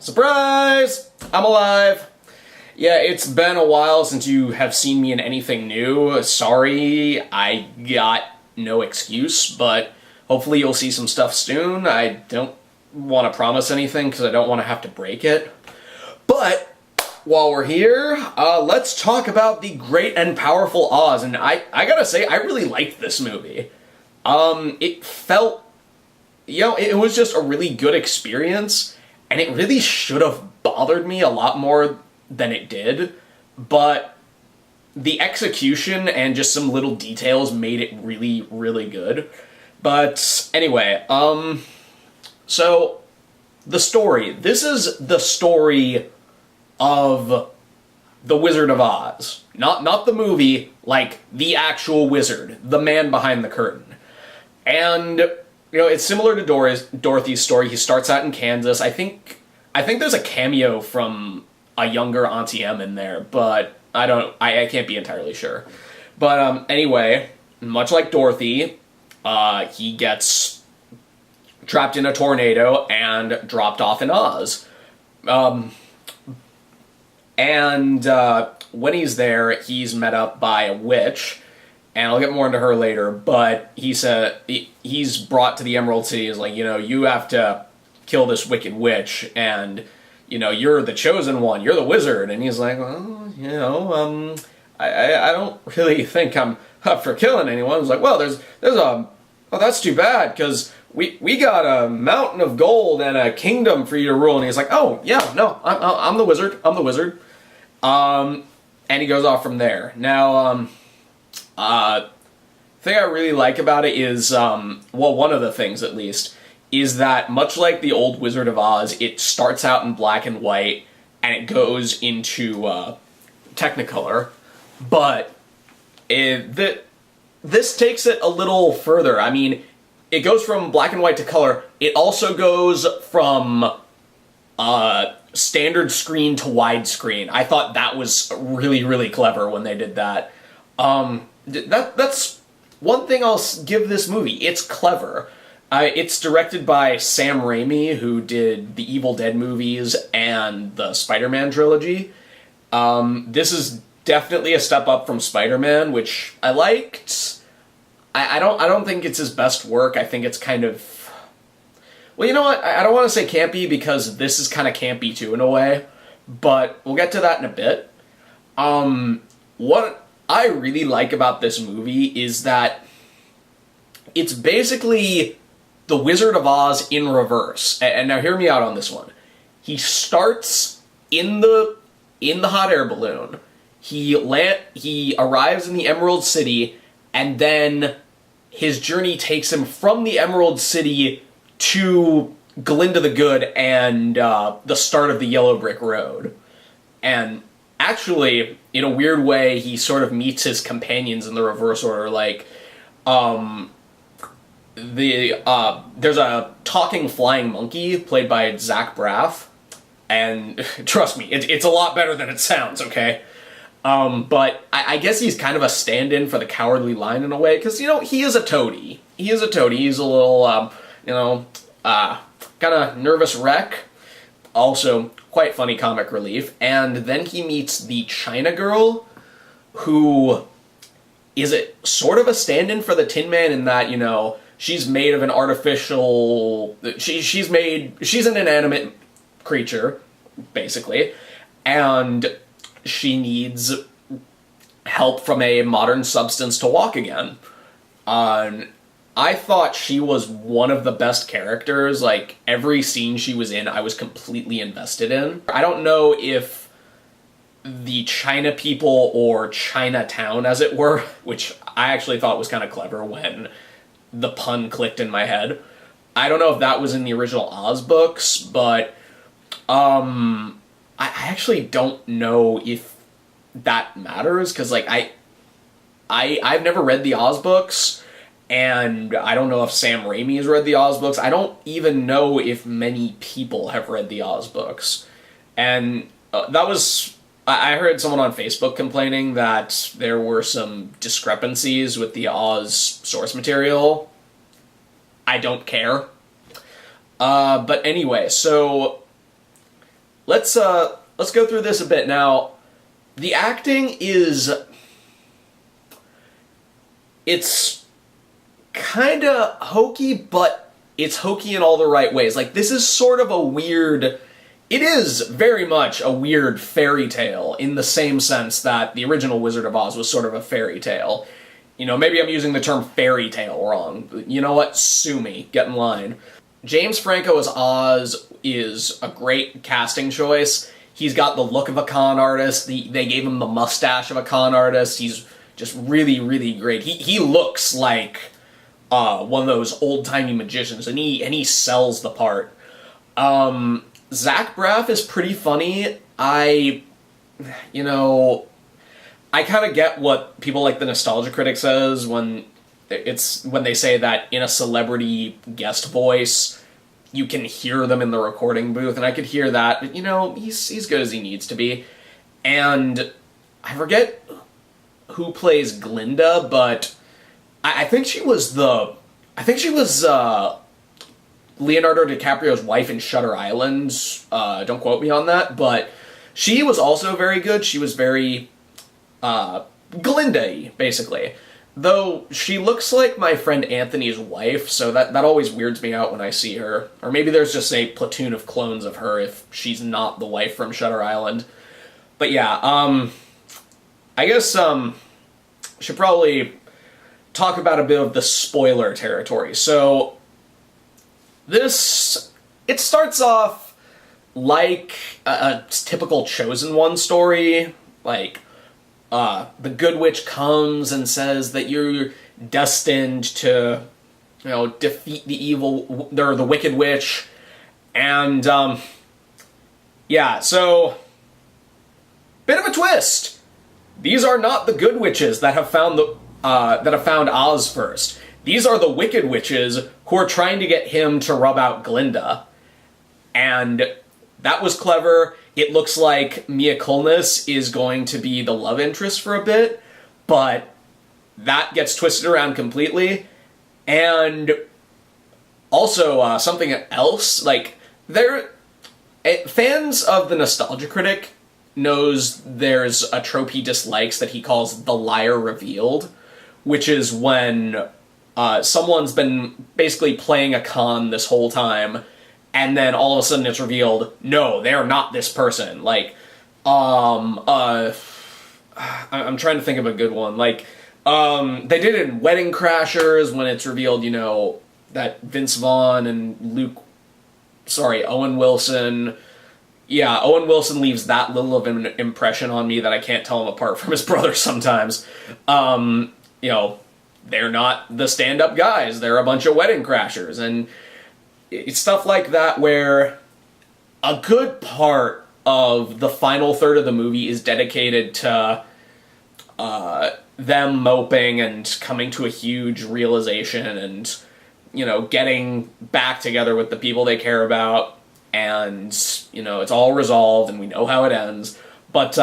Surprise! I'm alive! Yeah, it's been a while since you have seen me in anything new. Sorry, I got no excuse, but hopefully you'll see some stuff soon. I don't want to promise anything because I don't want to have to break it. But while we're here, let's talk about the Great and Powerful Oz. And I gotta say, I really liked this movie. It felt, it was just a really good experience, and it really should have bothered me a lot more than it did, but the execution and just some little details made it really, really good. But anyway, so the story. This is the story of the Wizard of Oz. Not the movie, like the actual wizard, the man behind the curtain. And, it's similar to Dorothy's story. He starts out in Kansas. I think there's a cameo from a younger Auntie Em in there, but I can't be entirely sure. But anyway, much like Dorothy, he gets trapped in a tornado and dropped off in Oz. When he's there, he's met up by a witch, and I'll get more into her later, but he's brought to the Emerald City as like, you have to kill this wicked witch, and you're the chosen one, you're the wizard. And he's like, well, I don't really think I'm up for killing anyone. It's like, well, that's too bad, because we got a mountain of gold and a kingdom for you to rule. And he's like, oh, yeah, no, I'm the wizard, and he goes off from there. Now, the thing I really like about it is, one of the things at least, is that much like the old Wizard of Oz, it starts out in black and white, and it goes into Technicolor, but this takes it a little further. I mean, it goes from black and white to color. It also goes from standard screen to widescreen. I thought that was really, really clever when they did that. That's one thing I'll give this movie. It's clever. It's directed by Sam Raimi, who did the Evil Dead movies and the Spider-Man trilogy. This is definitely a step up from Spider-Man, which I liked. I don't think it's his best work. I think it's kind of... Well, you know what? I don't want to say campy, because this is kind of campy too, in a way. But we'll get to that in a bit. What I really like about this movie is that it's basically the Wizard of Oz in reverse. And now hear me out on this one. He starts in the hot air balloon. He arrives in the Emerald City, and then his journey takes him from the Emerald City to Glinda the Good and the start of the Yellow Brick Road. And actually, in a weird way, he sort of meets his companions in the reverse order. Like, there's a talking flying monkey played by Zach Braff, and trust me, it's a lot better than it sounds, okay? But I guess he's kind of a stand-in for the Cowardly Lion in a way, because, he is a toady. He's a little, kind of nervous wreck. Also, quite funny comic relief. And then he meets the China Girl, who is sort of a stand-in for the Tin Man in that, she's made of an artificial... She's an inanimate creature, basically. And she needs help from a modern substance to walk again. I thought she was one of the best characters. Like, every scene she was in, I was completely invested in. I don't know if the China people, or Chinatown, as it were, which I actually thought was kind of clever when the pun clicked in my head. I don't know if that was in the original Oz books, but I actually don't know if that matters, because, like, I've never read the Oz books, and I don't know if Sam Raimi has read the Oz books. I don't even know if many people have read the Oz books. And I heard someone on Facebook complaining that there were some discrepancies with the Oz source material. I don't care. But anyway, so let's go through this a bit now. The acting it's kind of hokey, but it's hokey in all the right ways. Like, this is sort of a weird... It is very much a weird fairy tale in the same sense that the original Wizard of Oz was sort of a fairy tale. You know, maybe I'm using the term fairy tale wrong. You know what? Sue me. Get in line. James Franco as Oz is a great casting choice. He's got the look of a con artist. They gave him the mustache of a con artist. He's just really, really great. He looks like one of those old-timey magicians, and he sells the part. Zach Braff is pretty funny. I kind of get what people like the Nostalgia Critic says when they say that in a celebrity guest voice, you can hear them in the recording booth, and I could hear that, but, he's good as he needs to be. And I forget who plays Glinda, but I think she was Leonardo DiCaprio's wife in Shutter Island. Don't quote me on that, but she was also very good. She was very Glinda-y, basically. Though she looks like my friend Anthony's wife, so that always weirds me out when I see her. Or maybe there's just a platoon of clones of her if she's not the wife from Shutter Island. But yeah, I guess should probably talk about a bit of the spoiler territory. So it starts off like a typical Chosen One story. Like, the Good Witch comes and says that you're destined to, defeat the Wicked Witch. And, so, bit of a twist. These are not the Good Witches that have found Oz first. These are the Wicked Witches who are trying to get him to rub out Glinda. And that was clever. It looks like Mia Kunis is going to be the love interest for a bit, but that gets twisted around completely. And also, something else, fans of the Nostalgia Critic knows there's a trope he dislikes that he calls the liar revealed, which is when someone's been basically playing a con this whole time, and then all of a sudden it's revealed, no, they're not this person. I'm trying to think of a good one. They did it in Wedding Crashers when it's revealed, that Vince Vaughn and Owen Wilson. Yeah, Owen Wilson leaves that little of an impression on me that I can't tell him apart from his brother sometimes. They're not the stand-up guys. They're a bunch of Wedding Crashers. And it's stuff like that where a good part of the final third of the movie is dedicated to them moping and coming to a huge realization and, getting back together with the people they care about. And, it's all resolved and we know how it ends. But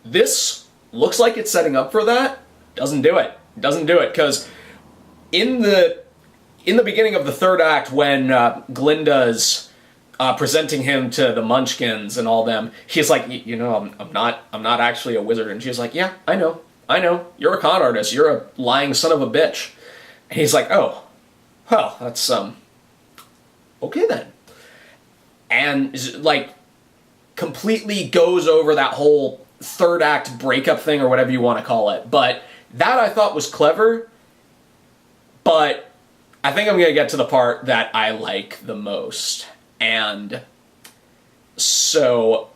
this looks like it's setting up for that. Doesn't do it, because in the beginning of the third act, when Glinda's presenting him to the Munchkins and all them, he's like, I'm not actually a wizard, and she's like, yeah, I know, you're a con artist, you're a lying son of a bitch, and he's like, oh, well, that's okay then, and completely goes over that whole third act breakup thing or whatever you want to call it, but that I thought was clever, but I think I'm going to get to the part that I like the most. And so,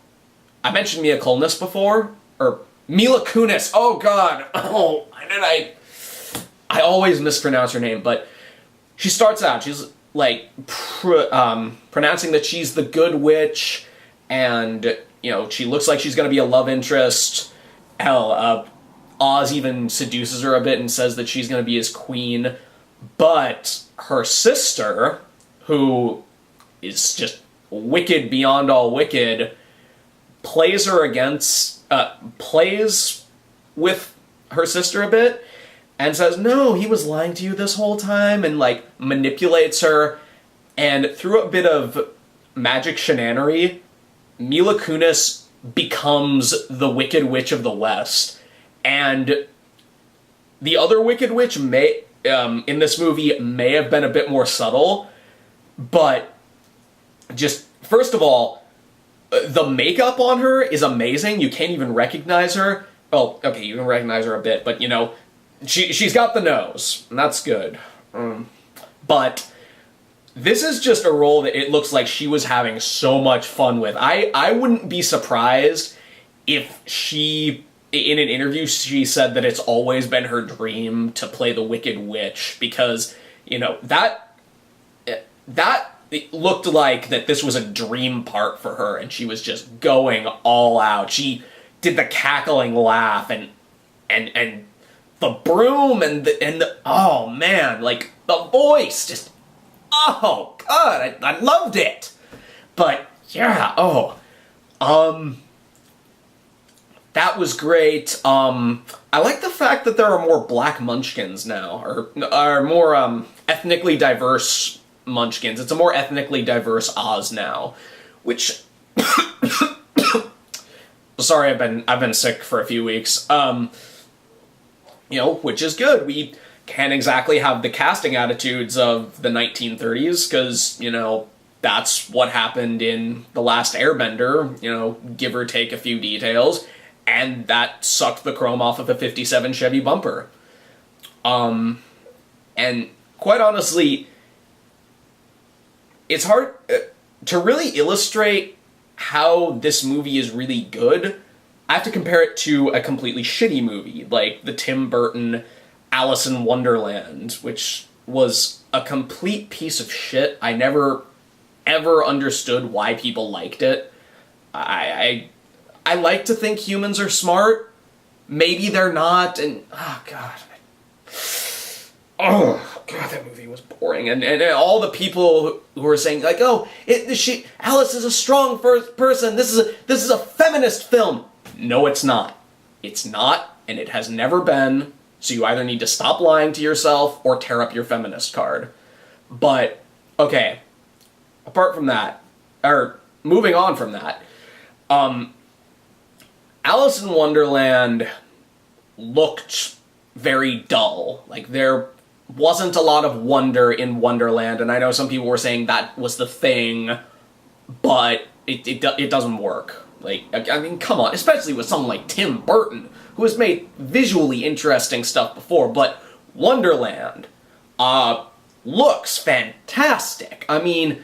I mentioned Mia Kunis before, or Mila Kunis, oh god, I always mispronounce her name, but she starts out, she's pronouncing that she's the Good Witch, and, she looks like she's going to be a love interest. Hell, Oz even seduces her a bit and says that she's going to be his queen, but her sister, who is just wicked beyond all wicked, plays with her sister a bit, and says, no, he was lying to you this whole time, and, manipulates her, and through a bit of magic shenanery, Mila Kunis becomes the Wicked Witch of the West. And the other Wicked Witch may, in this movie, may have been a bit more subtle, but just, first of all, the makeup on her is amazing. You can't even recognize her. Well, okay, you can recognize her a bit, but, you know, she's got the nose, and that's good. But this is just a role that it looks like she was having so much fun with. I wouldn't be surprised if she, in an interview, she said that it's always been her dream to play the Wicked Witch, because, you know, that it looked like that this was a dream part for her, and she was just going all out. She did the cackling laugh, and the broom, and the oh man, like, the voice, just, oh god, I loved it. But, yeah, that was great. I like the fact that there are more black munchkins now, or are more, ethnically diverse munchkins. It's a more ethnically diverse Oz now, which sorry, I've been sick for a few weeks. You know, which is good. We can't exactly have the casting attitudes of the 1930s, because, you know, that's what happened in The Last Airbender, you know, give or take a few details, and that sucked the chrome off of a 57 Chevy bumper. And quite honestly, it's hard to really illustrate how this movie is really good. I have to compare it to a completely shitty movie, like the Tim Burton Alice in Wonderland, which was a complete piece of shit. I never, ever understood why people liked it. I like to think humans are smart. Maybe they're not, and, oh god. Oh god, that movie was boring. And all the people who were saying, like, oh, Alice is a strong person, this is a feminist film. No, it's not. It's not, and it has never been, so you either need to stop lying to yourself or tear up your feminist card. But, okay, apart from that, or moving on from that, Alice in Wonderland looked very dull. Like, there wasn't a lot of wonder in Wonderland, and I know some people were saying that was the thing, but it doesn't work. Like, I mean, come on, especially with someone like Tim Burton, who has made visually interesting stuff before, but Wonderland looks fantastic. I mean,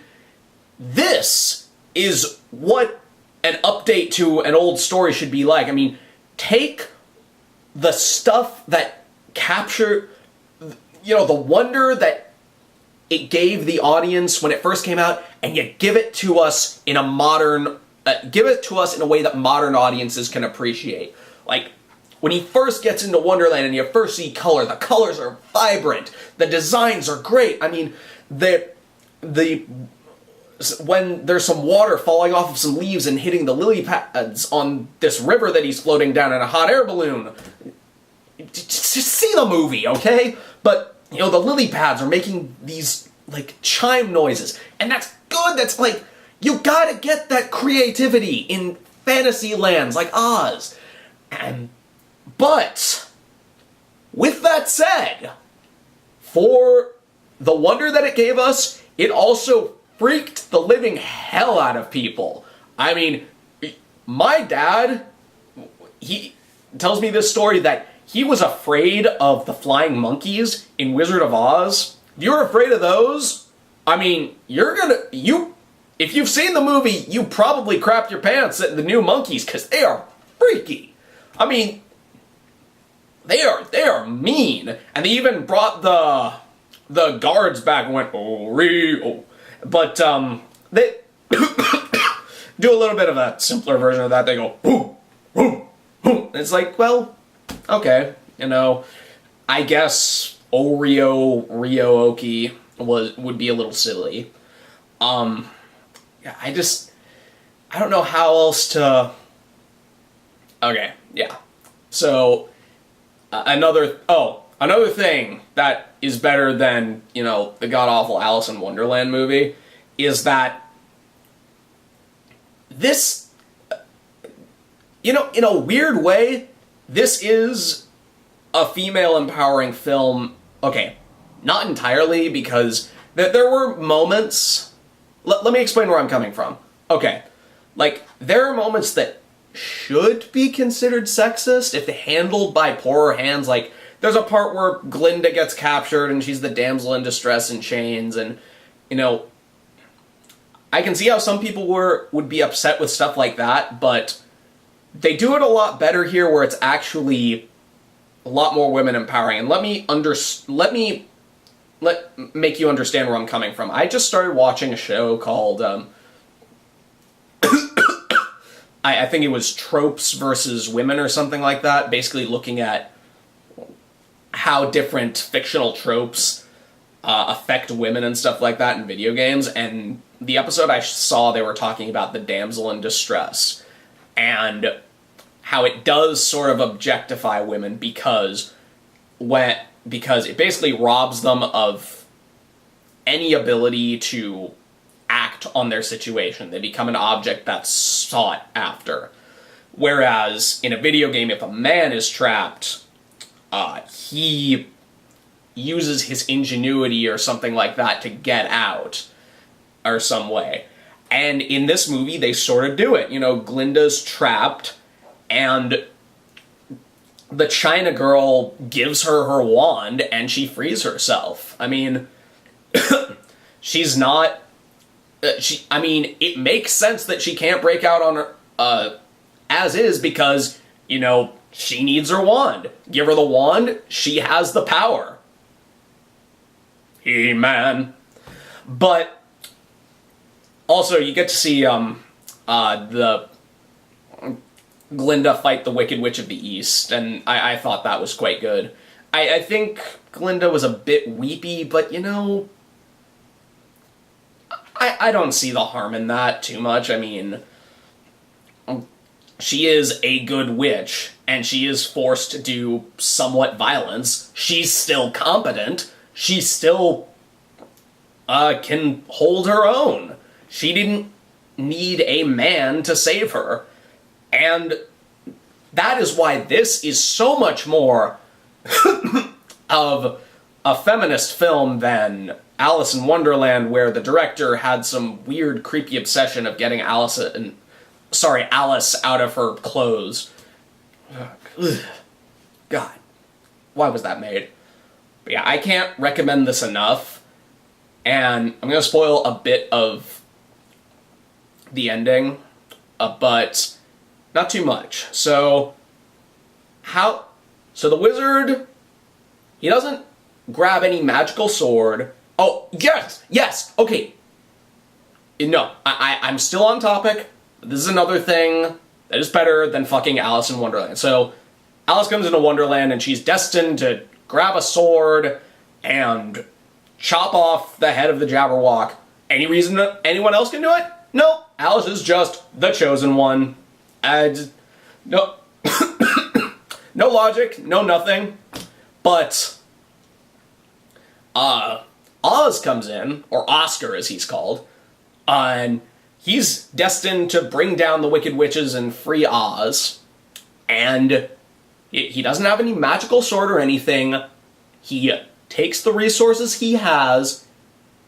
this is what an update to an old story should be like. I mean, take the stuff that captured, you know, the wonder that it gave the audience when it first came out, and you give it to us in a modern, give it to us in a way that modern audiences can appreciate. Like, when he first gets into Wonderland and you first see color, the colors are vibrant, the designs are great. I mean, when there's some water falling off of some leaves and hitting the lily pads on this river that he's floating down in a hot air balloon, just see the movie, okay? But, you know, the lily pads are making these, like, chime noises, and that's good. That's, like, you gotta get that creativity in fantasy lands like Oz. But, with that said, for the wonder that it gave us, it also freaked the living hell out of people. I mean, my dad, he tells me this story that he was afraid of the flying monkeys in Wizard of Oz. If you're afraid of those, I mean, if you've seen the movie, you probably crapped your pants at the new monkeys, because they are freaky. I mean, they are mean. And they even brought the guards back and went, oh. But, they do a little bit of a simpler version of that. They go, boom, boom, boom. It's like, well, okay, you know, I guess Ryo-Oki would be a little silly. I don't know how else to... Okay, yeah. So, another thing that is better than, you know, the god-awful Alice in Wonderland movie is that this, in a weird way, this is a female empowering film. Okay, not entirely, because there were moments. Let me explain where I'm coming from. Okay, like, there are moments that should be considered sexist if handled by poorer hands. Like, there's a part where Glinda gets captured and she's the damsel in distress in chains, and, I can see how some people would be upset with stuff like that, but they do it a lot better here, where it's actually a lot more women empowering. And let make you understand where I'm coming from. I just started watching a show called I think it was Tropes versus Women or something like that, basically looking at how different fictional tropes affect women and stuff like that in video games. And the episode I saw, they were talking about the damsel in distress and how it does sort of objectify women because it basically robs them of any ability to act on their situation. They become an object that's sought after. Whereas in a video game, if a man is trapped, he uses his ingenuity or something like that to get out, or some way. And in this movie, they sort of do it. Glinda's trapped, and the China girl gives her wand, and she frees herself. I mean, she's not... it makes sense that she can't break out on her, as is, because, she needs her wand. Give her the wand, she has the power. He-Man. But also, you get to see the Glinda fight the Wicked Witch of the East, and I thought that was quite good. I think Glinda was a bit weepy, but I don't see the harm in that too much. I mean, she is a good witch, and she is forced to do somewhat violence. She's still competent. She still can hold her own. She didn't need a man to save her. And that is why this is so much more of a feminist film than Alice in Wonderland, where the director had some weird, creepy obsession of getting Alice out of her clothes. Ugh. God, why was that made? But yeah, I can't recommend this enough, and I'm going to spoil a bit of the ending, but not too much. So the wizard, he doesn't grab any magical sword. Oh, yes, okay. No, I'm still on topic. This is another thing that is better than fucking Alice in Wonderland. So, Alice comes into Wonderland, and she's destined to grab a sword and chop off the head of the Jabberwock. Any reason anyone else can do it? No, Alice is just the chosen one. No, no logic, no nothing. But Oz comes in, or Oscar as he's called, and he's destined to bring down the Wicked Witches and free Oz. And he doesn't have any magical sword or anything. He takes the resources he has,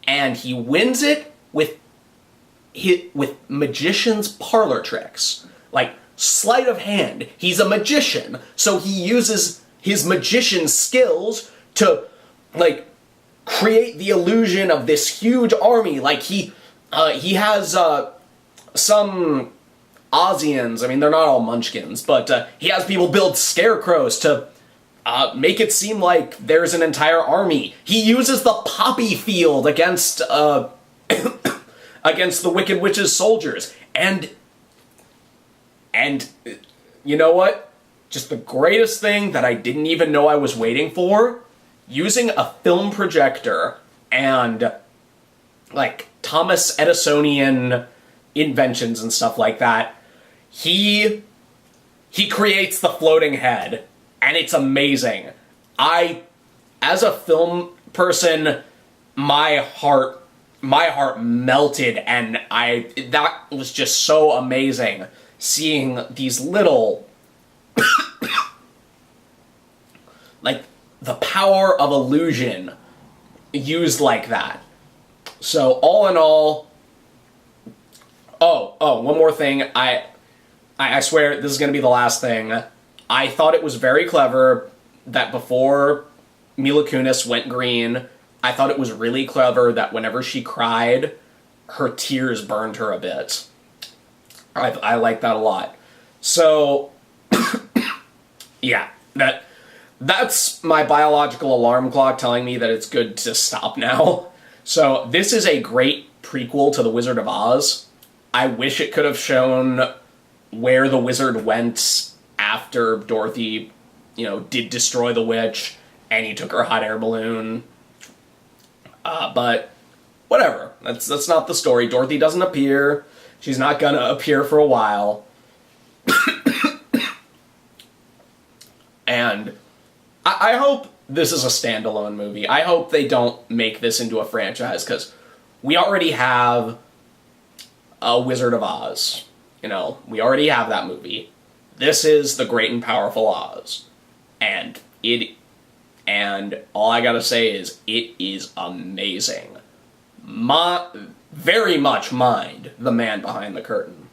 and he wins it with magician's parlor tricks. Like, sleight of hand. He's a magician, so he uses his magician skills to, create the illusion of this huge army. Like, he has, some Ozians, I mean, they're not all munchkins, but he has people build scarecrows to make it seem like there's an entire army. He uses the poppy field against against the Wicked Witch's soldiers. And you know what? Just the greatest thing that I didn't even know I was waiting for, using a film projector and, Thomas Edisonian inventions and stuff like that, he creates the floating head, and it's amazing. As a film person, my heart melted, and that was just so amazing, seeing these little, like, the power of illusion used like that. So, all in all, one more thing, I swear this is going to be the last thing. I thought it was very clever that before Mila Kunis went green, I thought it was really clever that whenever she cried, her tears burned her a bit. I like that a lot. So, yeah, that's my biological alarm clock telling me that it's good to stop now. So, this is a great prequel to The Wizard of Oz. I wish it could have shown where the wizard went after Dorothy, did destroy the witch, and he took her hot air balloon. But whatever. That's not the story. Dorothy doesn't appear. She's not gonna appear for a while. And I hope this is a standalone movie. I hope they don't make this into a franchise, because we already have a Wizard of Oz. We already have that movie. This is The Great and Powerful Oz. And all I gotta say is, it is amazing. Very much mind the man behind the curtain.